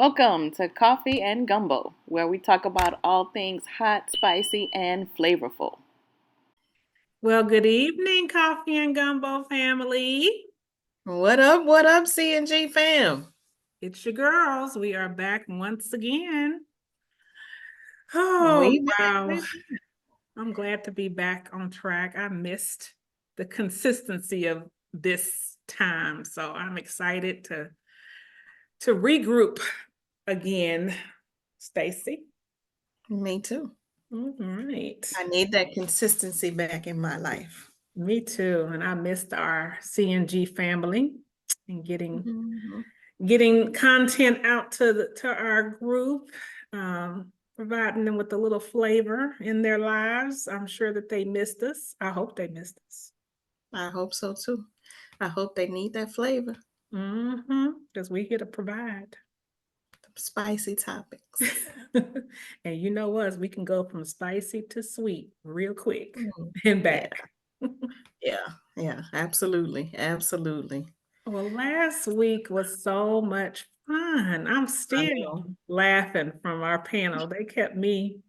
Welcome to Coffee and Gumbo, where we talk about all things hot, spicy, and flavorful. Well, good evening, Coffee and Gumbo family. What up? What up, C&G fam? It's your girls. We are back once again. Oh, We back, wow. we back. I'm glad to be back on track. I missed the consistency of this time, so I'm excited to regroup again. Stacy. Me too. All right. I need that consistency back in my life. Me too. And I missed our CNG family and getting content out to our group, providing them with a little flavor in their lives. I'm sure that they missed us. I hope they missed us. I hope so too. I hope they need that flavor. Because we're here to provide Spicy topics. And you know us, we can go from spicy to sweet real quick and back. Yeah, absolutely. Absolutely. Well, last week was so much fun. I'm still laughing from our panel. They kept me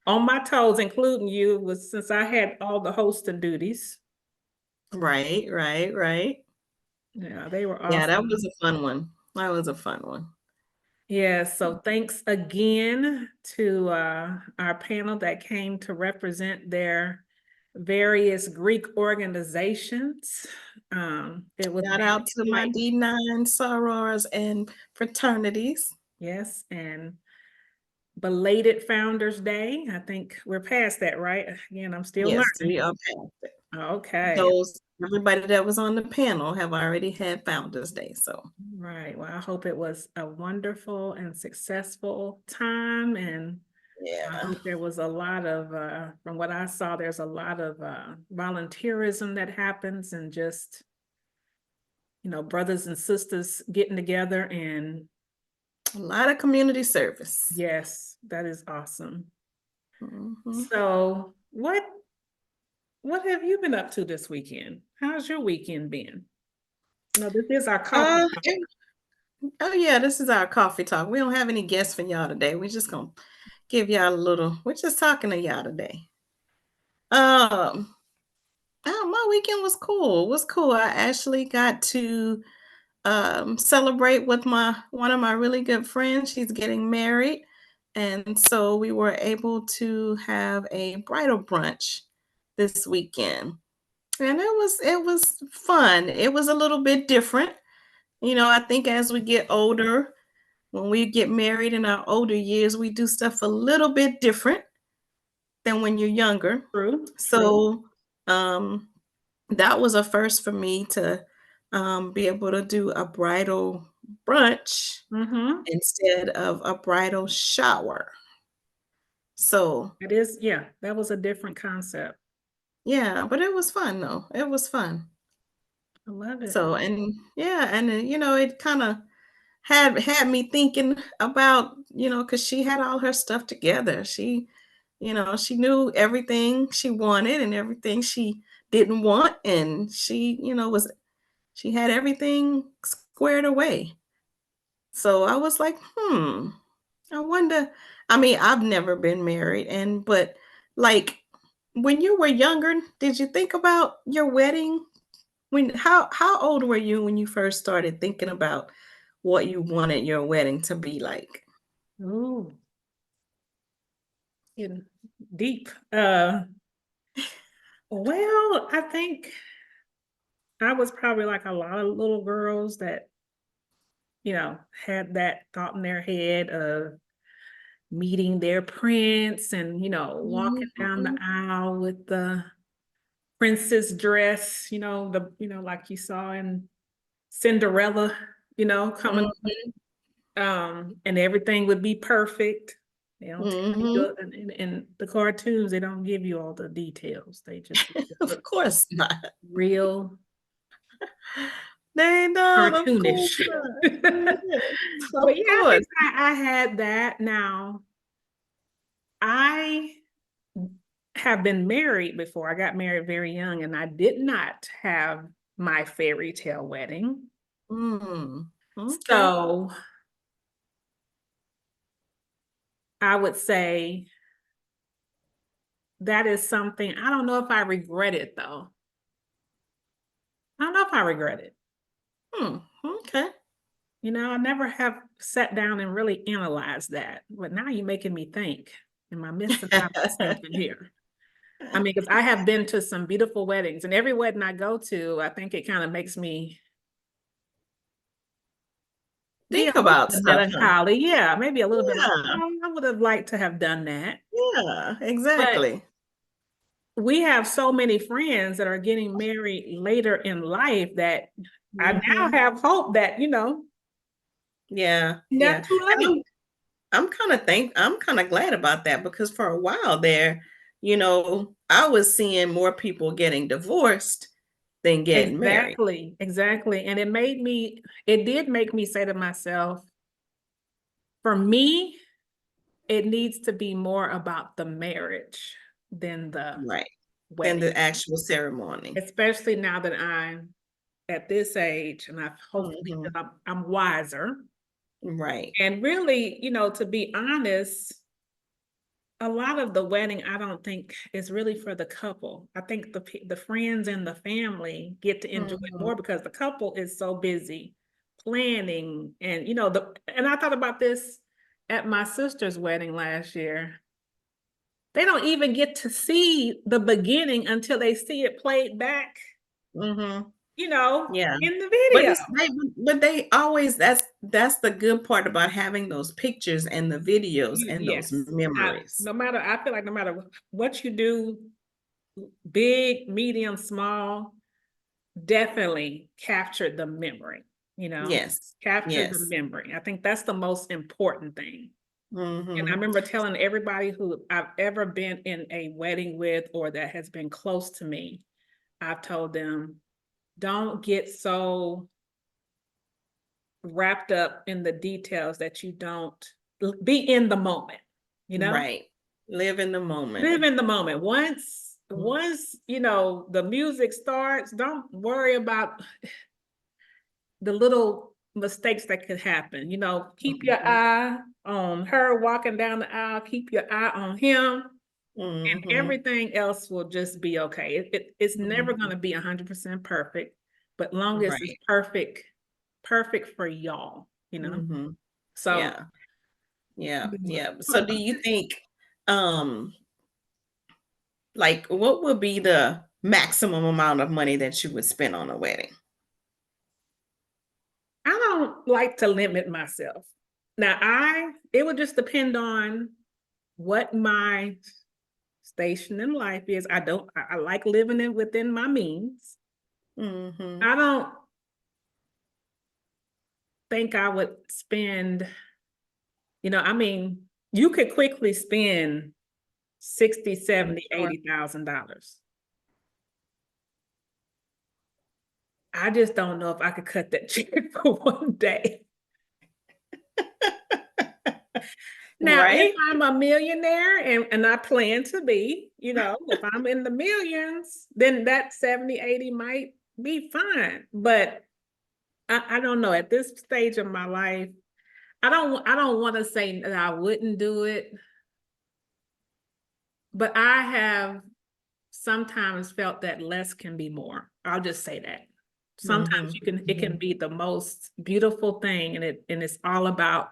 on my toes, including you, since I had all the hosting duties. Right. Yeah, they were awesome. Yeah, that was a fun one. That was a fun one. Yeah, so thanks again to our panel that came to represent their various Greek organizations. It was Shout out to my D9 sorors and fraternities. Yes, and belated Founders Day. I think we're past that, right? Again, I'm still Yes, learning. we are past it. Okay. Everybody that was on the panel have already had Founders Day, so. Right. Well, I hope it was a wonderful and successful time, and I hope there was a lot of, from what I saw, there's a lot of volunteerism that happens, and just, brothers and sisters getting together, and a lot of community service. Yes, that is awesome. So what have you been up to this weekend? How's your weekend been? No, this is our coffee talk. Oh yeah, this is our coffee talk. We don't have any guests for y'all today. We're just gonna give y'all we're just talking to y'all today. Oh, my weekend was cool. It was cool. I actually got to celebrate with one of my really good friends. She's getting married. And so we were able to have a bridal brunch this weekend. And it was fun. It was a little bit different. I think as we get older, when we get married in our older years, we do stuff a little bit different than when you're younger. True. So that was a first for me to be able to do a bridal brunch instead of a bridal shower. So it is, yeah, that was a different concept. Yeah, but it was fun though. It was fun. I love it. So, and it kind of had me thinking about, because she had all her stuff together. She knew everything she wanted and everything she didn't want, and she had everything squared away. So I was like, I wonder. I mean, I've never been married, but like when you were younger, did you think about your wedding? How old were you when you first started thinking about what you wanted your wedding to be like? Ooh. Deep. Well, I think I was probably like a lot of little girls that, had that thought in their head of meeting their prince and, walking down the aisle with the princess dress, like you saw in Cinderella, coming, and everything would be perfect. They don't tell you, in the cartoons, they don't give you all the details. They just of course not. Real they don't cartoonish. But yeah, I had that. Now I have been married before. I got married very young, and I did not have my fairy tale wedding. Okay. So I would say that is something, I don't know if I regret it though. I don't know if I regret it. Okay. You know, I never have sat down and really analyzed that, but now you're making me think, am I missing out on something here? I mean, because I have been to some beautiful weddings, and every wedding I go to, I think it kind of makes me be a Think little about bit stuff, huh? melancholy. Yeah, maybe a little bit like, Yeah. oh, I would have liked to have done that. Yeah, But exactly. we have so many friends that are getting married later in life that I now Mhm. have hope that, Yeah, yeah. not too And late. I'm kind of glad about that because for a while there, I was seeing more people getting divorced than getting married. Exactly, exactly. And it did make me say to myself, for me, it needs to be more about the marriage than the Right. Than wedding, the actual ceremony. especially now that I'm at this age and I've hopefully Mhm. that I'm wiser. Right. And really, to be honest, a lot of the wedding, I don't think is really for the couple. I think the friends and the family get to enjoy it Mhm. more because the couple is so busy planning and and I thought about this at my sister's wedding last year. They don't even get to see the beginning until they see it played back, Mhm. Yeah. in the But video. they always that's the good part about having those pictures and the videos and those Yes. memories. I feel like no matter what you do, big, medium, small, definitely captured the memory, Yes. captured the Yes. memory. I think that's the most important thing. And I Mhm. remember telling everybody who I've ever been in a wedding with or that has been close to me, I've told them, don't get so wrapped up in the details that you don't be in the moment, you know? Right. Live in the moment. Live in the moment. Once, the music starts, don't worry about the little mistakes that could happen. Keep your Mhm. eye on her walking down the aisle, keep your eye on him, and Mhm. everything else will just be okay. It's never going Mhm. to be 100% perfect, but long as it's Right. perfect for y'all. Mhm. So Yeah. Yeah. Yeah. So do you think um like what would be the maximum amount of money that you would spend on a wedding? I don't like to limit myself. Now, it would just depend on what my station in life is. I like living it within my means. Mhm. I don't think I would spend, I mean, you could quickly spend 60, I'm 70, sure. $80,000. I just don't know if I could cut that check for one day. Now, if Right? I'm a millionaire and I plan to be, if I'm in the millions, then that 70, 80 might be fine. But I don't know. At this stage of my life, I don't want to say that I wouldn't do it, but I have sometimes felt that less can be more. I'll just say that. Sometimes Mhm. it can Mhm. be the most beautiful thing and it's all about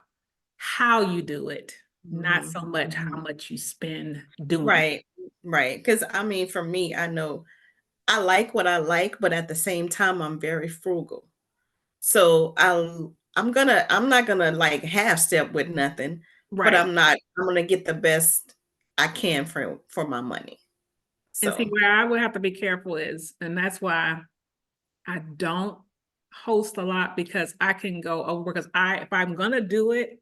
how you do it, not so Mhm. much how Mhm. much you spend doing. Right. Right. Because I mean, for me, I know I like what I like, but at the same time, I'm very frugal. So I'm not gonna like half step with nothing, but Right. I'm gonna get the best I can for my money. And see So where I would have to be careful is, and that's why I don't host a lot because I can go over because if I'm gonna do it,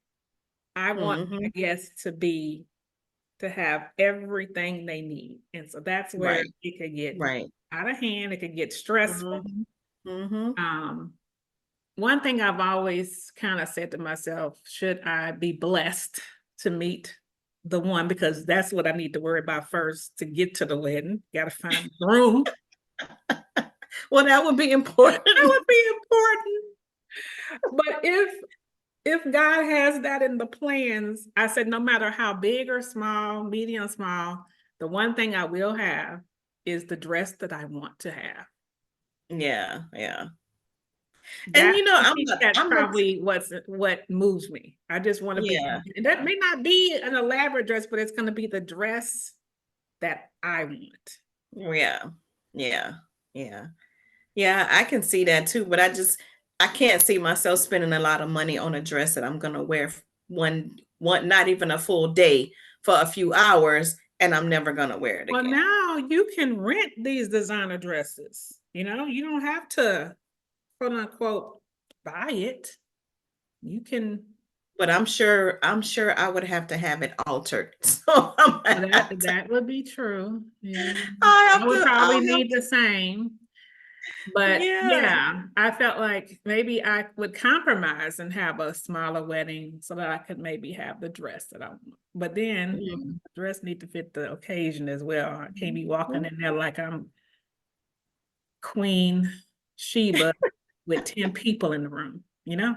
I want my mhm. guests to have everything they need. And so that's where Right. it could get Right. out of hand, it could get stressful. Mhm. Mhm. Um, One thing I've always kind of said to myself, should I be blessed to meet the one, because that's what I need to worry about first to get to the wedding. Got to find the groom. Well, that would be That important. would be important. But if God has that in the plans, I said, no matter how big or small, medium, small, the one thing I will have is the dress that I want to have. Yeah. And That I think that's I'm not, probably what moves me. I just want to be, yeah. and that may not be an elaborate dress, but it's going to be the dress that I want. Yeah. Yeah. Yeah. Yeah, I can see that too, but I can't see myself spending a lot of money on a dress that I'm gonna wear one not even a full day for a few hours and I'm never gonna wear it Well, again. now you can rent these designer dresses. You don't have to, quote unquote, buy it. You can. But I'm sure I would have to have it altered. So I'm gonna That have to that would be true. Yeah. I I have would to probably I'll have need to the same. But yeah. yeah, I felt like maybe I would compromise and have a smaller wedding so that I could maybe have the dress that I want. But then Mm. the dress need to fit the occasion as well. I can't be walking in there like I'm Queen Sheba with 10 people in the room, you know?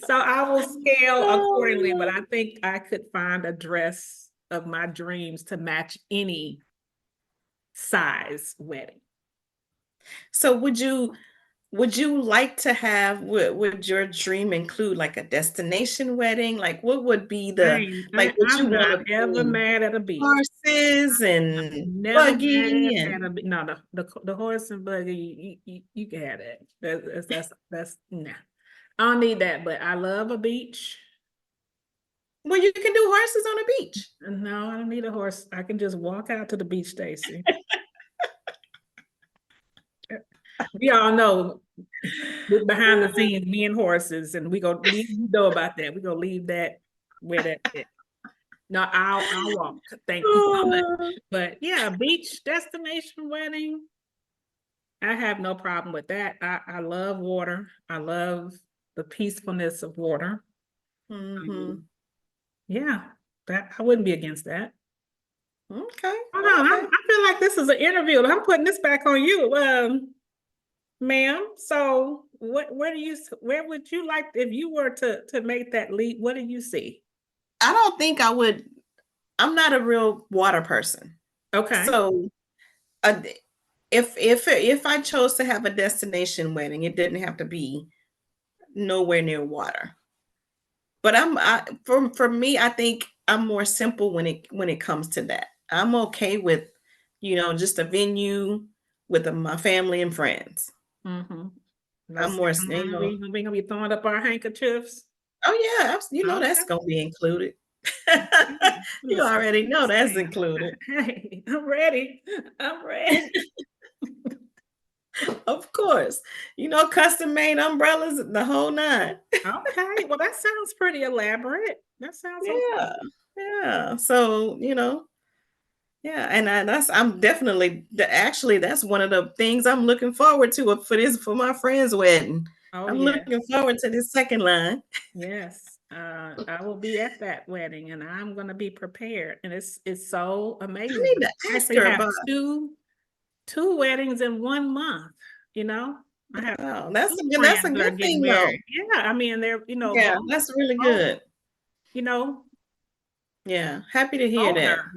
So I will scale accordingly, but I think I could find a dress of my dreams to match any size wedding. So would you like to have would your dream include like a destination wedding? Like what would be would you I'm want to not ever bring mad at a beach. horses and Never buggy mad and at a beach. No, the horse and buggy, you can have that. That's nah. I don't need that, but I love a beach. well you can do horses on a beach. No, I don't need a horse. I can just walk out to the beach, Stacy. We all know behind the scenes, me and horses, and you know about that. We gonna leave that where that is. No, I'll walk. Thank you so much. But yeah, beach destination wedding. I have no problem with that. I love water. I love the peacefulness of water. Mm-hmm. Yeah, that I wouldn't be against that. Okay. Hold on, Okay. I feel like this is an interview. I'm putting this back on you, ma'am. So, where would you like if you were to make that leap? What do you see? I don't think I would. I'm not a real water person. Okay. So uh, if I chose to have a destination wedding, it didn't have to be nowhere near water. But for me, I think I'm more simple when it comes to that. I'm okay with, just a venue with my family and friends. Mm-hmm. No I'm more, ceremony. We gonna be throwing up our handkerchiefs. oh yeah, that's Okay. gonna be included. No You already know that's ceremony. included. Hey, I'm ready. I'm ready. Of course. Custom made umbrellas, the whole nine. Okay. Well, that sounds pretty elaborate. That sounds okay. Yeah. Yeah. So, yeah, and I'm definitely actually that's one of the things I'm looking forward to for my friend's wedding. Oh, I'm yes. looking forward to this second line. Yes. I will be at that wedding and I'm gonna be prepared. And it's so I amazing. need to I ask actually her have about two weddings in 1 month, you know. I have wow, two that's friends a that are good getting thing though. married. Yeah, I mean they're, Yeah, that's really both, good. you know, Yeah, happy to hear that. older,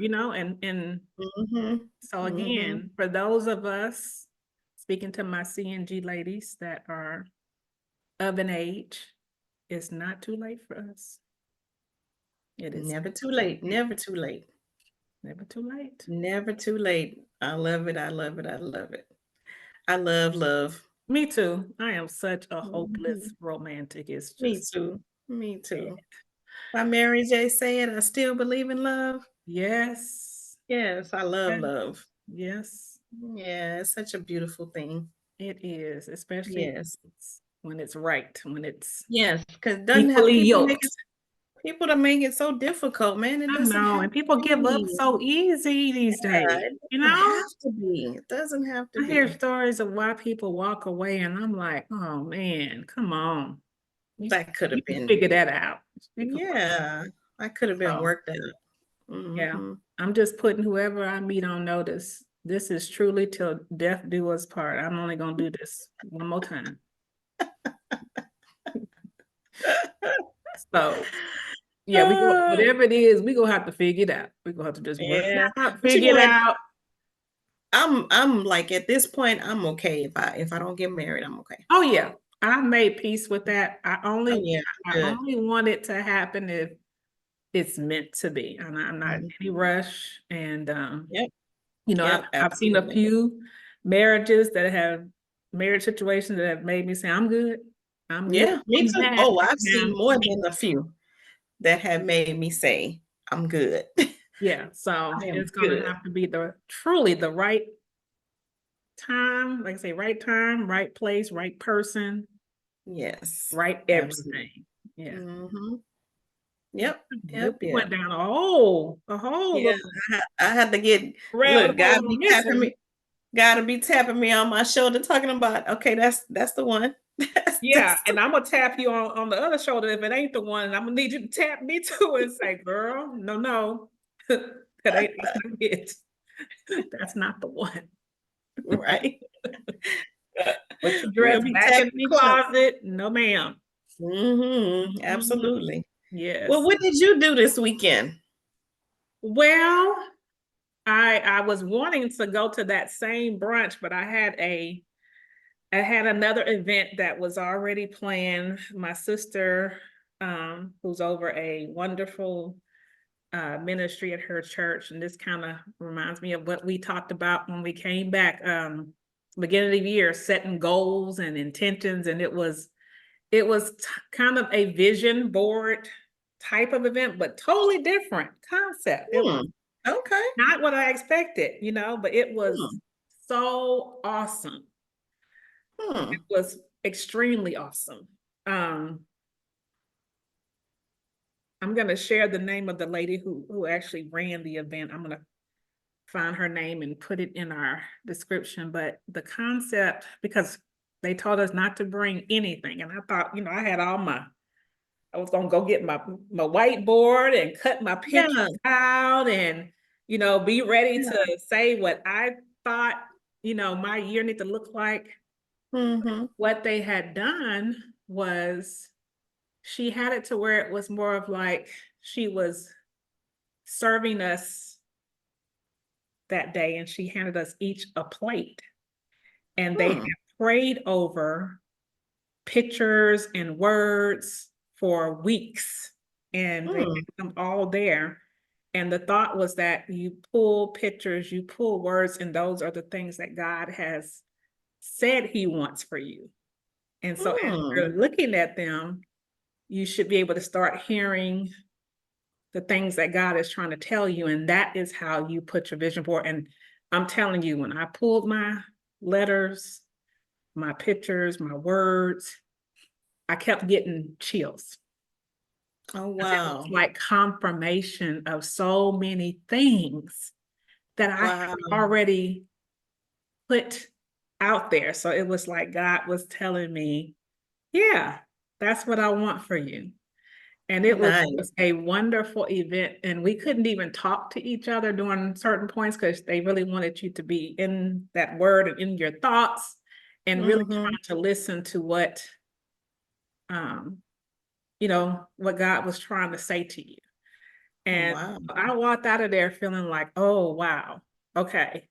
and Mhm. so Mhm. again, for those of us speaking to my CNG ladies that are of an age, it's not too late for us. It is Never too late. Never too late. never too late. Never too late. I love it. I love it. I love it. I love love. Me too. I am such a hopeless Mhm. romantic. It's Me just too. Me sad. too. By Mary J. said, I still believe in love. Yes. Yes, I love love. Yes, Yeah, it's such a beautiful thing. it is, especially Yes. when it's right, when it's Yes, because doesn't have equally yoked. people to make it so difficult, man. It I doesn't know, have and to people give up be. so easy these Yeah, days, it you doesn't know? have to be. It doesn't have to I hear be. stories of why people walk away, and I'm like, oh man, come on. That could You have can been. figure that out. You can work it Yeah, that could have been out. worked out. Yeah, Hmm. I'm just putting whoever I meet on notice. This is truly till death do us part. I'm only gonna do this one more time. So yeah, whatever it is, we gonna have to figure it out. We're gonna have to just work Yeah. it out, But you figure know, it out. I'm like at this point, I'm okay if I don't get married, I'm okay. Oh yeah, I made peace with that. Oh yeah, I good. only want it to happen if it's meant to be. I'm not in any rush. And Yep. I've Yep. seen a Absolutely. few marriages that have marriage situations that have made me say, I'm good. I'm good Yeah, me on too. that. Oh, I've Now, seen more than a few that have made me say, I'm good. yeah, so I am it's gonna good. have to be truly the right time, like I say, right time, right place, right person, Yes. right Absolutely. everything. Yeah. Mm-hmm. Yep. We Yep. went Yep. down a whole Yeah. little I had to get rabbit look, hole God on be this tapping one. me, gotta be tapping me on my shoulder, talking about, okay, that's the one. Yeah, That's and I'm gonna tap you on the other shoulder if it ain't the one. I'm gonna need you to tap me too and say, "Girl, no, that's not it. That's not the one." right. Put your We'll dress be back in tapping the each other. closet. No, ma'am. Mm-hmm. Mhm. Absolutely. Well, Yes. what did you do this weekend? Well, I was wanting to go to that same brunch, but I had another event that was already planned. My sister, who's over a wonderful ministry at her church, and this kind of reminds me of what we talked about when we came back, beginning of the year, setting goals and intentions, and it was kind of a vision board type of event, but totally different concept. It was Hmm. Okay. not what I expected, but it was Hmm. so awesome. It Hmm. was extremely awesome. Um, I'm going to share the name of the lady who actually ran the event. I'm going to find her name and put it in our description. But the concept, because they told us not to bring anything, and I thought, I was gonna go get my whiteboard and cut my pictures Yeah. out and be ready Yeah. to say what I thought my year need to look like. Mm-hmm. What they had done was she had it to where it was more of like she was serving us that day and she handed us each a plate and they had Hmm. prayed over pictures and words for weeks and they Hmm. had them all there. And the thought was that you pull pictures, you pull words, and those are the things that God has said He wants for you. And so as Hmm. you're looking at them, you should be able to start hearing the things that God is trying to tell you. And that is how you put your vision board. And I'm telling you, when I pulled my letters, my pictures, my words, I kept getting chills. Oh Because it was wow. like confirmation of so many things that I had Wow. already put out there. So it was like God was telling me, yeah, that's what I want for you. And it was Nice. just a wonderful event. And we couldn't even talk to each other during certain points because they really wanted you to be in that word and in your thoughts and really Mm-hmm. trying to listen to um, what God was trying to say to you. And Wow. I walked out of there feeling like, oh, wow, okay,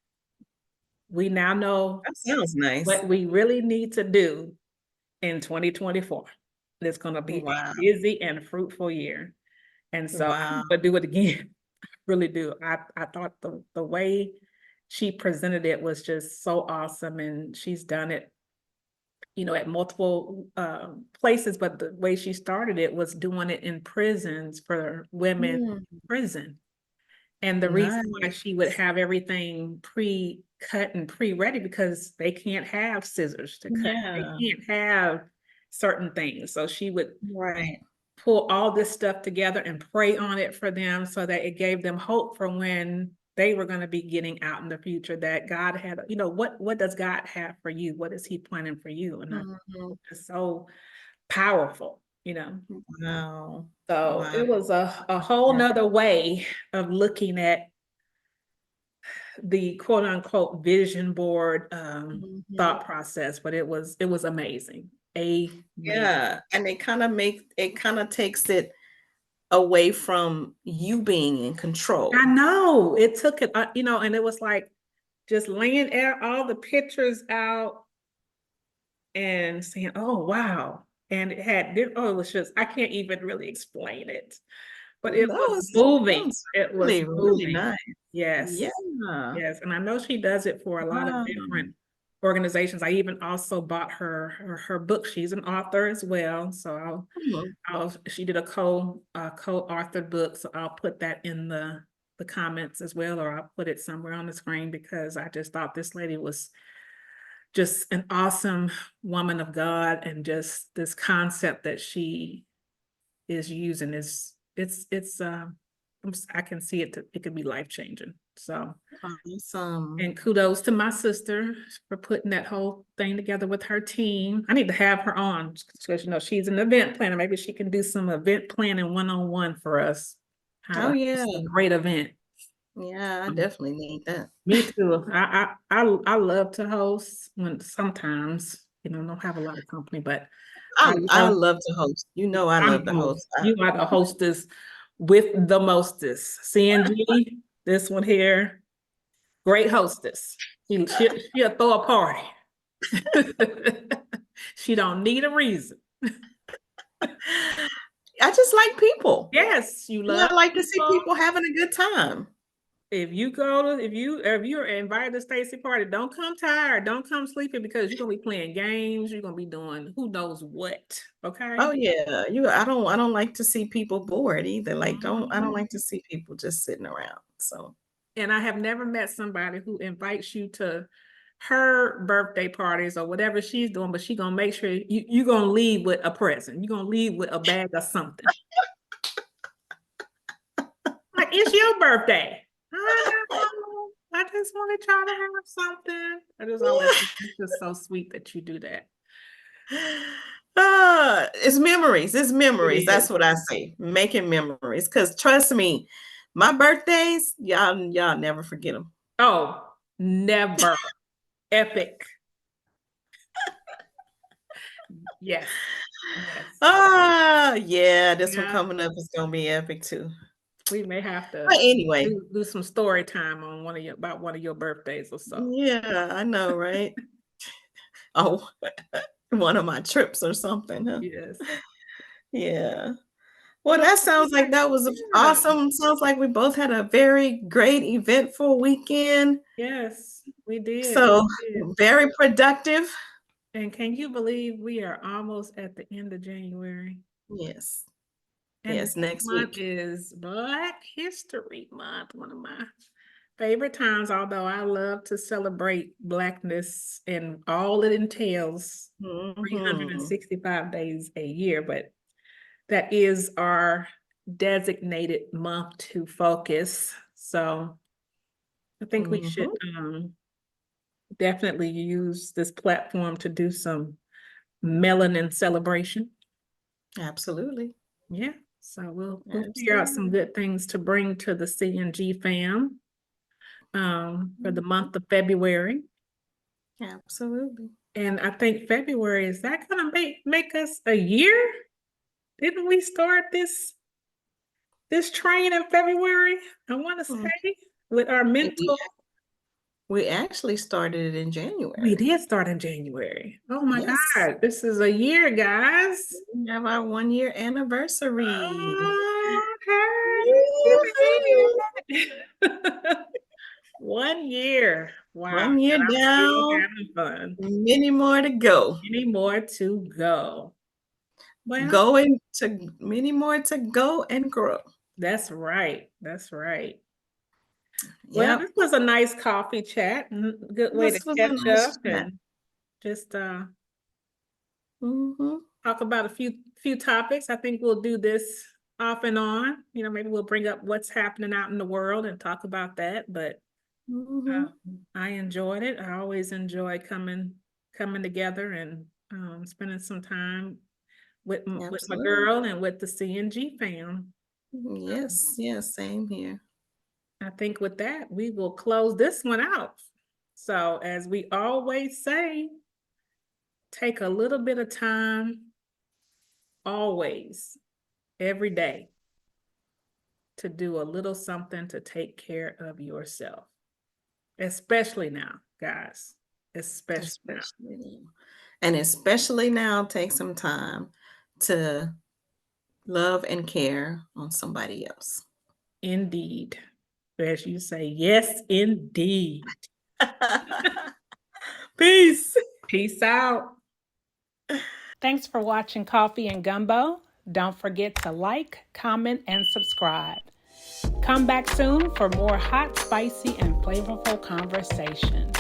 we now know That sounds nice. what we really need to do in 2024. It's going to be a Wow. busy and fruitful year. And so Wow. I'm going to do it again. Really do. I thought the way she presented it was just so awesome. And she's done it, at multiple places. But the way she started it was doing it in prisons for women Mm, in prison. And the reason why nice. she would have everything pre-cut and pre-ready because they can't have scissors to cut. They Yeah. can't have certain things. So she would Right. pull all this stuff together and pray on it for them so that it gave them hope for when they were going to be getting out in the future that God had, what does God have for you? What is he planning for you? And I Mhm. it's so powerful. Wow. So Wow. it was a whole Yeah. nother way of looking at the quote unquote vision board Mhm. thought process, but it was amazing. Amen. Yeah, and it kind of takes it away from you being in control. I know it took it, and it was like just laying all the pictures out and saying, "Oh wow!" And it was just I can't even really explain it, but it was moving. Sounds It was really, really moving. nice. Yes, Yeah. yes, and I know she does it for a lot of Wow. different organizations. I even also bought her book. She's an author as well, so she did a co-authored book, so I'll put that in the comments as well, or I'll put it somewhere on the screen because I just thought this lady was just an awesome woman of God, and just this concept that she is using I can see it could be life-changing. So Awesome. and kudos to my sister for putting that whole thing together with her team. I need to have her on because she's an event planner. Maybe she can do some event planning one-on-one for us. How to host a great event. Yeah, I definitely need that. Me too. I love to host when sometimes, don't have a lot of company, but I love to host. I love to host. You are the hostess with the mostest. CNG, this one here, great hostess. She'll throw a party. She don't need a reason. I just like people. Yes, you love. I like to see people having a good time. If you're invited to Stacy party, don't come tired, don't come sleeping, because you're gonna be playing games, you're gonna be doing who knows what. Okay. Oh yeah. I don't like to see people bored either. Like I don't like to see people just sitting around. So and I have never met somebody who invites you to her birthday parties or whatever she's doing, but she's gonna make sure you're gonna leave with a present. You're gonna leave with a bag of something. Like, it's your birthday. I just wanted y'all to have something. It's just so sweet that you do that. It's memories. It's memories. That's what I say. Making memories. Because trust me, my birthdays, y'all never forget them. Oh, never. Epic. Yes. Yeah, this one coming up is gonna be epic too. We may have to anyway do some story time on about one of your birthdays or so. Yeah, I know, right? Oh, one of my trips or something, huh? Yes. Yeah. Well, that sounds like that was awesome. Sounds like we both had a very great, eventful weekend. Yes, we did. So very productive. And can you believe we are almost at the end of January? Yes. And yes, next month week is Black History Month, one of my favorite times, although I love to celebrate Blackness and all it entails, 365 days a year, but that is our designated month to focus. So I think we should definitely use this platform to do some melanin celebration. Absolutely. Yeah. So we'll figure out some good things to bring to the CNG fam for the month of February. Absolutely. And I think February, is that gonna make us a year? Didn't we start this train in February? I want to say with our mental. We actually started it in January. We did start in January. Oh my God, this is a year, guys. We have our 1-year anniversary. Okay. 1 year. Wow. 1 year down. Having fun. Many more to go. Many more to go. Well, many more to go and grow. That's right. That's right. Well, this was a nice coffee chat. Good way to catch up and just talk about a few topics. I think we'll do this off and on. Maybe we'll bring up what's happening out in the world and talk about that. But I enjoyed it. I always enjoy coming together and spending some time with my girl and with the CNG fam. Yes, same here. I think with that, we will close this one out. So as we always say, take a little bit of time, always, every day, to do a little something to take care of yourself. Especially now, guys. Especially now. And especially now, take some time to love and care on somebody else. Indeed. As you say, yes, indeed. Peace. Peace out. Thanks for watching Coffee and Gumbo. Don't forget to like, comment, and subscribe. Come back soon for more hot, spicy, and flavorful conversation.